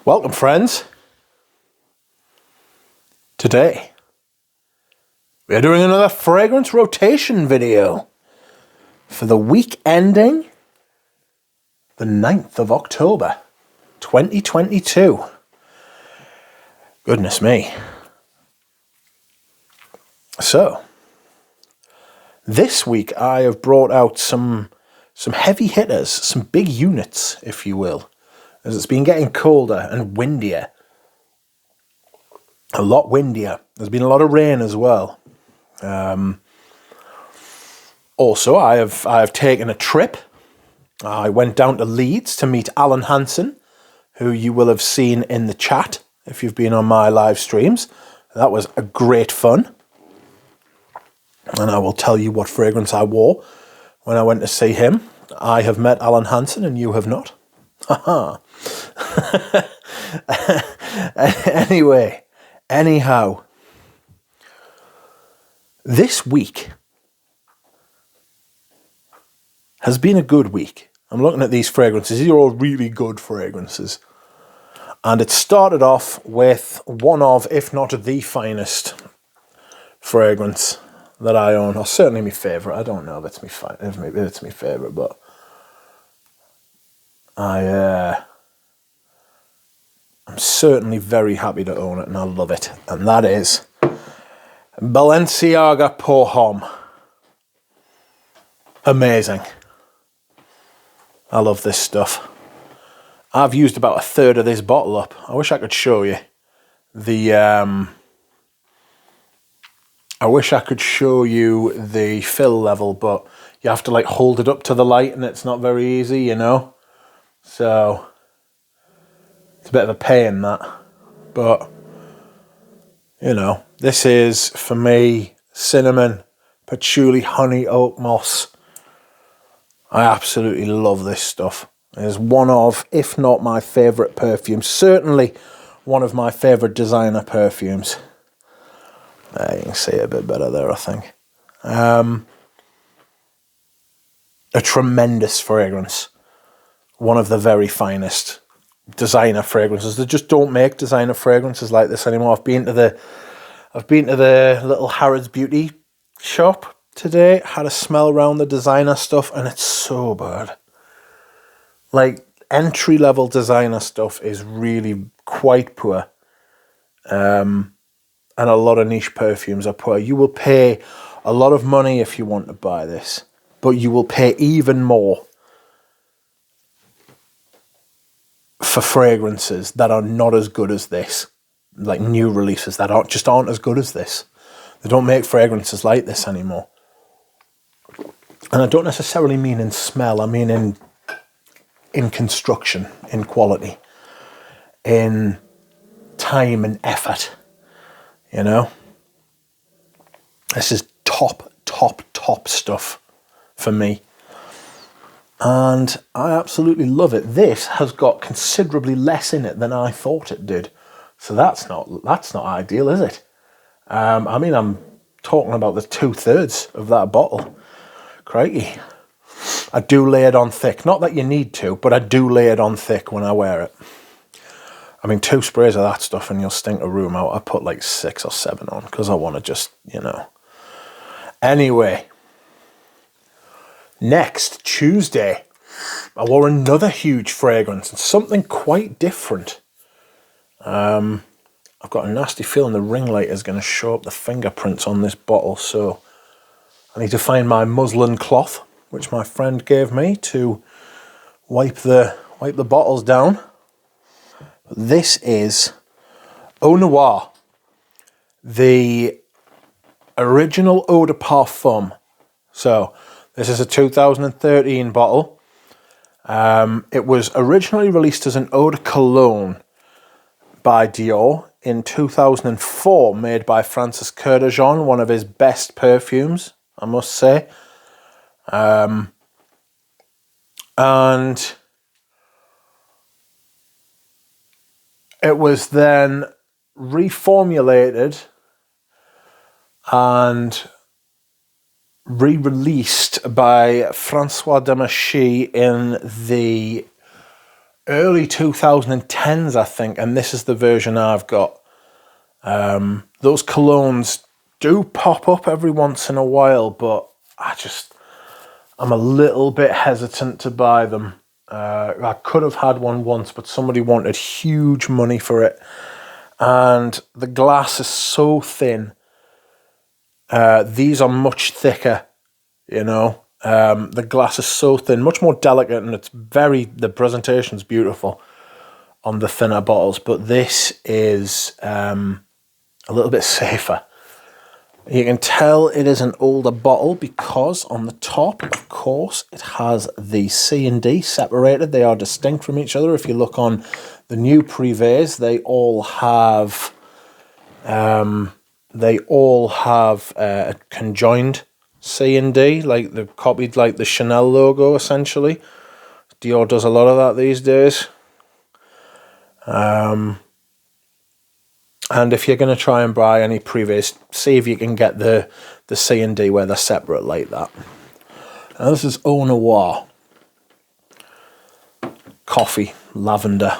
Welcome, friends. Today, we are doing another fragrance rotation video for the week ending the 9th of October, 2022. Goodness me. So, this week I have brought out some heavy hitters, some big units, if you will, as it's been getting colder and windier. A lot windier. There's been a lot of rain as well. Also, I have taken a trip. I went down to Leeds to meet Alan Hansen, who you will have seen in the chat if you've been on my live streams. That was a great fun. And I will tell you what fragrance I wore when I went to see him. I have met Alan Hansen and you have not. Haha. Anyhow, this week has been a good week. I'm looking at these fragrances. These are all really good fragrances. And it started off with one of, if not the finest fragrance that I own, or certainly my favourite. I don't know if it's my favourite, but I'm certainly very happy to own it, and I love it. And that is Balenciaga Pohomme. Amazing. I love this stuff. I've used about a third of this bottle up. I wish I could show you the fill level, but you have to like hold it up to the light and it's not very easy, you know. So it's a bit of a pain, that. But, you know, this is, for me, cinnamon, patchouli, honey, oak moss. I absolutely love this stuff. It's one of, if not my favourite perfume, certainly one of my favourite designer perfumes. You can see it a bit better there, I think. A tremendous fragrance. One of the very finest designer fragrances. They just don't make designer fragrances like this anymore. I've been to the little Harrods Beauty shop today, had a smell around the designer stuff, and it's so good. Like, entry-level designer stuff is really quite poor. And a lot of niche perfumes are poor. You will pay a lot of money if you want to buy this, but you will pay even more for fragrances that are not as good as this. Like new releases that aren't as good as this. They don't make fragrances like this anymore. And I don't necessarily mean in smell, I mean in construction, in quality, in time and effort, you know? This is top stuff for me. And I absolutely love it. This has got considerably less in it than I thought it did. So that's not ideal, is it? I mean, I'm talking about the 2/3 of that bottle. Crikey. I do lay it on thick. Not that you need to, but I do lay it on thick when I wear it. I mean, 2 sprays of that stuff and you'll stink a room out. I put like 6 or 7 on because I want to just, you know. Anyway. Next, Tuesday, I wore another huge fragrance and something quite different. I've got a nasty feeling the ring light is going to show up the fingerprints on this bottle, so I need to find my muslin cloth, which my friend gave me to wipe the bottles down. This is Eau Noir, the original Eau de Parfum. So this is a 2013 bottle. It was originally released as an Eau de Cologne by Dior in 2004, made by Francis Kurkdjian, one of his best perfumes, I must say. And it was then reformulated and re-released by François Demachy in the early 2010s, I think, and this is the version I've got. Those colognes do pop up every once in a while, but I'm a little bit hesitant to buy them. I could have had one once, but somebody wanted huge money for it. And the glass is so thin. These are much thicker, you know. The glass is so thin, much more delicate, and the presentation's beautiful on the thinner bottles, but this is a little bit safer. You can tell it is an older bottle because on the top, of course, it has the C and D separated. They are distinct from each other. If you look on the new privés, they all have a conjoined C and D, like they're copied like the Chanel logo, essentially. Dior does a lot of that these days. And if you're going to try and buy any privés, see if you can get the C and D where they're separate like that. Now this is Au Noir. Coffee, lavender,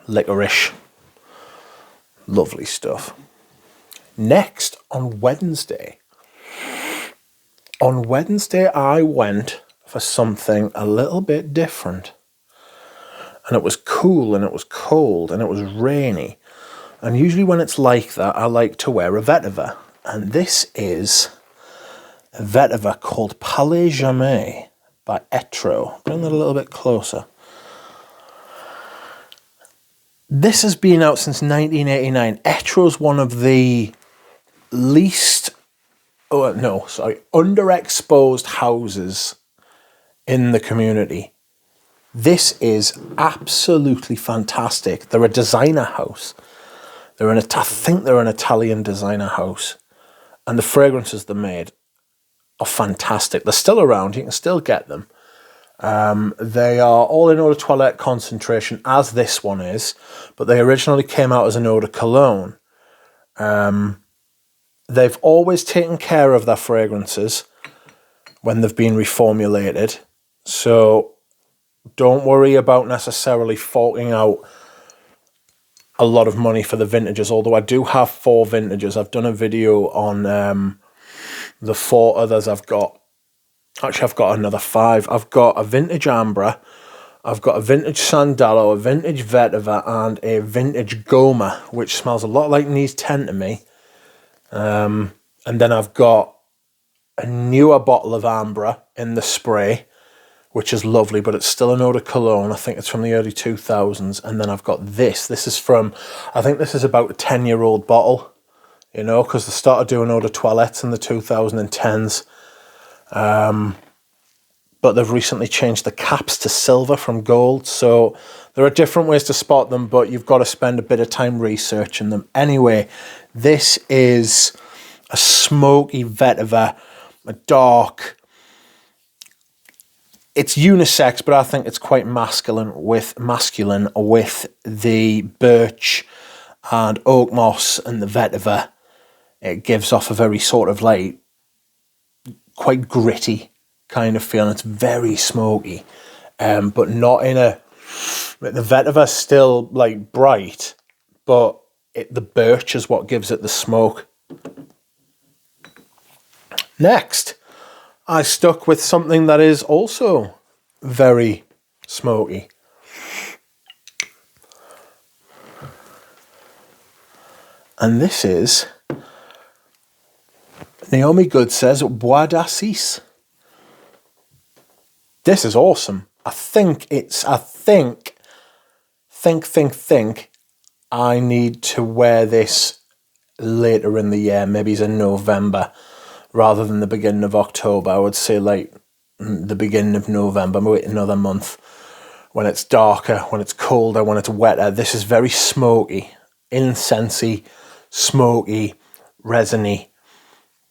licorice. Lovely stuff. Next, on Wednesday. On Wednesday, I went for something a little bit different. And it was cool, and it was cold, and it was rainy. And usually when it's like that, I like to wear a vetiver. And this is a vetiver called Palais Jamais by Etro. Bring that a little bit closer. This has been out since 1989. Etro's one of the underexposed houses in the community. This is absolutely fantastic. They're a designer house. I think they're an Italian designer house. And the fragrances they made are fantastic. They're still around. You can still get them. They are all in eau de toilette concentration, as this one is. But they originally came out as an eau de cologne. They've always taken care of their fragrances when they've been reformulated. So don't worry about necessarily forking out a lot of money for the vintages, although I do have 4 vintages. I've done a video on the 4 others I've got. Actually, I've got another 5. I've got a vintage Ambra, I've got a vintage Sandalo, a vintage Vetiver, and a vintage Goma, which smells a lot like Nice 10 to me. And then I've got a newer bottle of Ambra in the spray, which is lovely, but it's still an eau de cologne. I think it's from the early 2000s. And then I've got this. This is from, I think this is about a 10-year-old bottle, you know, because they started doing eau de toilettes in the 2010s. But they've recently changed the caps to silver from gold. So there are different ways to spot them, but you've got to spend a bit of time researching them. Anyway, this is a smoky vetiver, a dark. It's unisex, but I think it's quite masculine with the birch and oak moss and the vetiver. It gives off a very sort of like quite gritty kind of feeling. It's very smoky, but not in a. The vetiver's still like bright, but the birch is what gives it the smoke. Next, I stuck with something that is also very smoky. And this is, Naomi Good says, Bois d'Assis. This is awesome. I think I need to wear this later in the year, maybe it's in November, rather than the beginning of October. I would say like the beginning of November, maybe another month, when it's darker, when it's colder, when it's wetter. This is very smoky, incensey, smoky, resiny,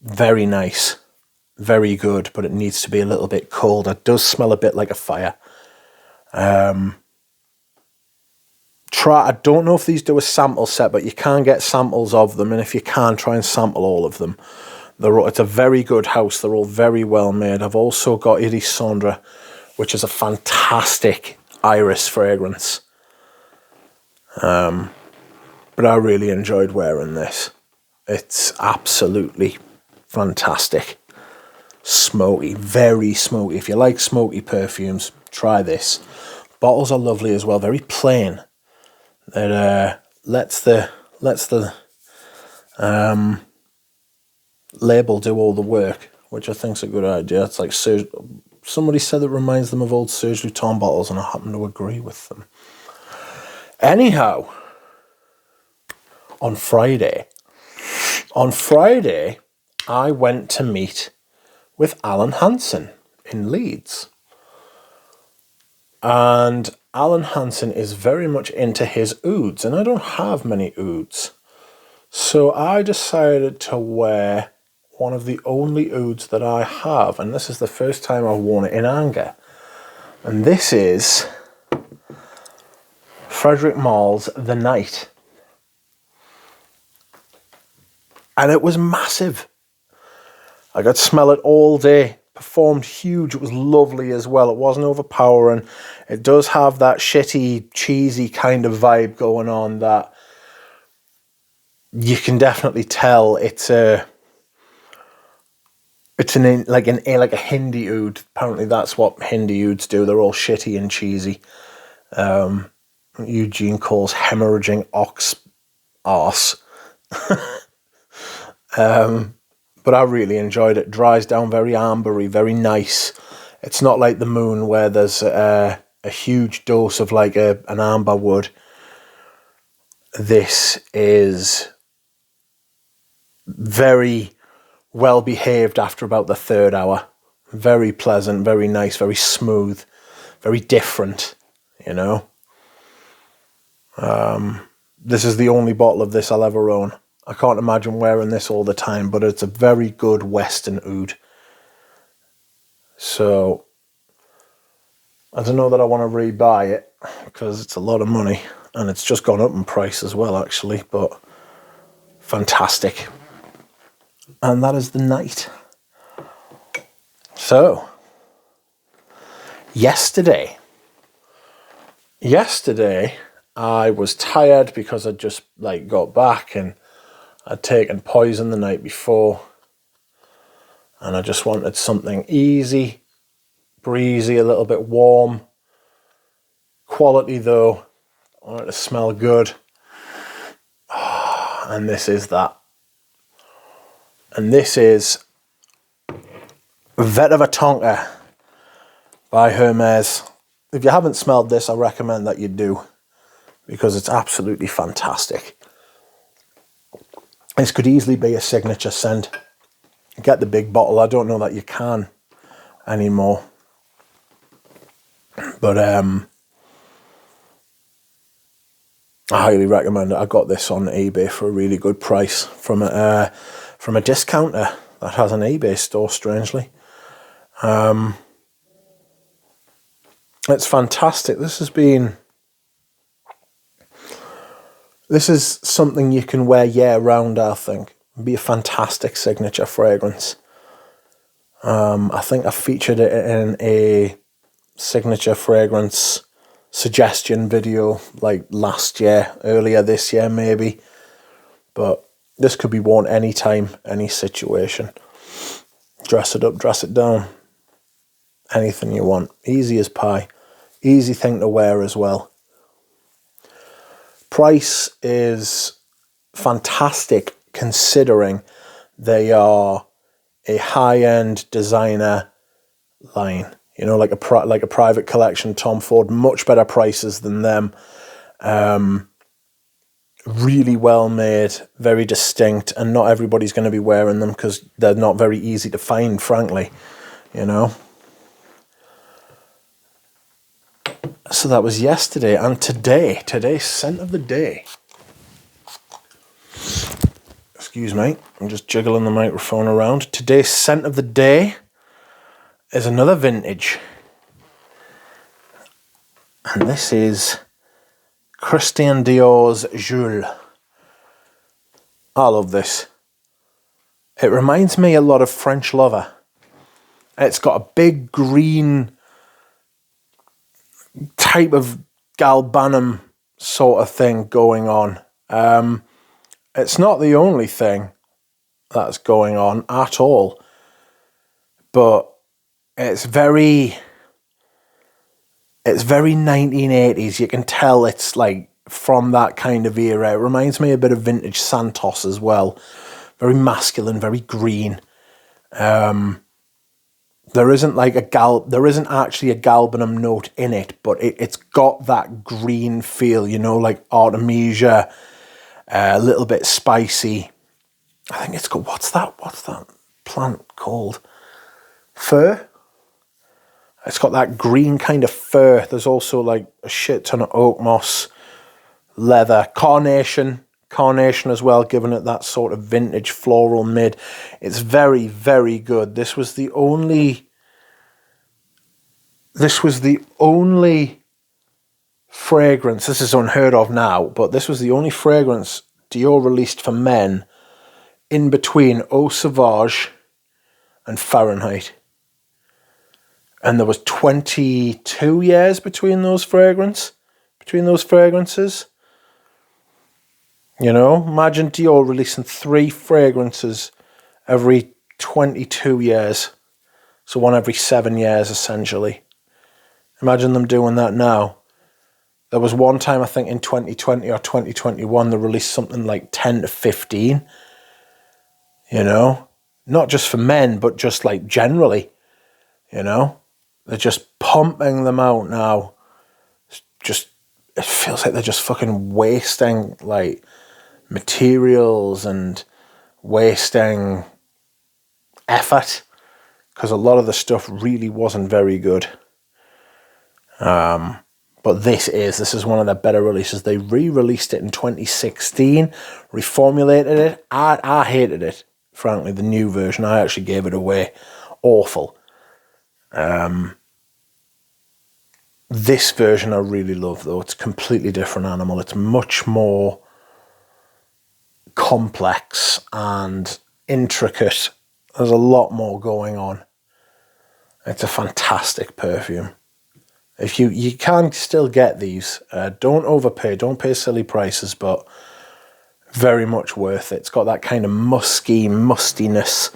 very nice, very good, but it needs to be a little bit colder. It does smell a bit like a fire. I don't know if these do a sample set, but you can get samples of them, and if you can, try and sample all of them. It's a very good house. They're all very well made. I've also got Iris Cendre, which is a fantastic iris fragrance. But I really enjoyed wearing this. It's absolutely fantastic. Smoky, very smoky. If you like smoky perfumes, try this. Bottles are lovely as well, very plain. It lets the label do all the work, which I think's a good idea. It's like somebody said it reminds them of old Serge Lutens bottles, and I happen to agree with them. Anyhow, on Friday, I went to meet with Alan Hansen in Leeds. And Alan Hansen is very much into his ouds, and I don't have many ouds. So I decided to wear one of the only ouds that I have, and this is the first time I've worn it in anger. And this is Frederic Malle's The Night. And it was massive. I could smell it all day. Performed huge. It was lovely as well. It wasn't overpowering. It does have that shitty, cheesy kind of vibe going on that you can definitely tell it's a Hindi oud. Apparently that's what Hindi ouds do. They're all shitty and cheesy. Eugene calls hemorrhaging ox arse. But I really enjoyed it. Dries down very ambery, very nice. It's not like the Moon where there's a huge dose of like an amber wood. This is very well behaved after about the third hour. Very pleasant, very nice, very smooth, very different, you know. This is the only bottle of this I'll ever own. I can't imagine wearing this all the time, but it's a very good Western oud. So, I don't know that I want to rebuy it, because it's a lot of money, and it's just gone up in price as well, actually, but fantastic. And that is The Night. So, yesterday, I was tired because I just got back and I'd taken poison the night before, and I just wanted something easy, breezy, a little bit warm. Quality though, I want it to smell good. And this is that. And this is Vetiver Tonka by Hermes. If you haven't smelled this, I recommend that you do, because it's absolutely fantastic. This could easily be a signature scent. Get the big bottle. I don't know that you can anymore. But I highly recommend it. I got this on eBay for a really good price from a discounter that has an eBay store, strangely. It's fantastic. This is something you can wear year round, I think. It'd be a fantastic signature fragrance. I think I featured it in a signature fragrance suggestion video earlier this year maybe. But this could be worn anytime, any situation. Dress it up, dress it down. Anything you want. Easy as pie. Easy thing to wear as well. Price is fantastic considering they are a high-end designer line. You know, like a private collection, Tom Ford, much better prices than them. Really well made, very distinct, and not everybody's going to be wearing them because they're not very easy to find, frankly, you know. So that was yesterday, and today's scent of the day. Excuse me, I'm just jiggling the microphone around. Today's scent of the day is another vintage. And this is Christian Dior's Jules. I love this. It reminds me a lot of French Lover. It's got a big green type of galbanum sort of thing going on. It's not the only thing that's going on at all, but it's very 1980s. You can tell it's like from that kind of era. It reminds me a bit of vintage Santos as well. Very masculine, very green. There isn't actually a galbanum note in it, but it's got that green feel, you know, like Artemisia, a little bit spicy. I think it's got, what's that plant called? Fir? It's got that green kind of fir. There's also like a shit ton of oak moss, leather, carnation as well, giving it that sort of vintage floral mid. It's very, very good. This was the only fragrance, this is unheard of now, but this was the only fragrance Dior released for men in between Eau Sauvage and Fahrenheit. And there was 22 years between those fragrances. You know, imagine Dior releasing 3 fragrances every 22 years. So one every 7 years, essentially. Imagine them doing that now. There was one time, I think in 2020 or 2021, they released something like 10 to 15. You know? Not just for men, but just like generally. You know? They're just pumping them out now. It feels like they're just fucking wasting like materials and wasting effort, because a lot of the stuff really wasn't very good. But this is one of their better releases. They re-released it in 2016, reformulated it. I hated it, frankly, the new version. I actually gave it away. Awful. This version I really love, though. It's a completely different animal. It's much more complex and intricate. There's a lot more going on. It's a fantastic perfume. If you can still get these, don't overpay, don't pay silly prices, but very much worth it. It's got that kind of mustiness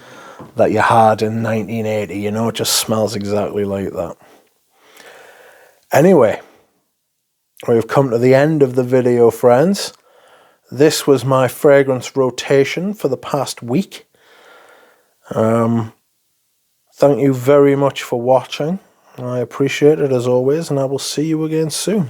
that you had in 1980, you know, it just smells exactly like that. Anyway, we've come to the end of the video, friends. This was my fragrance rotation for the past week. Thank you very much for watching. I appreciate it as always, and I will see you again soon.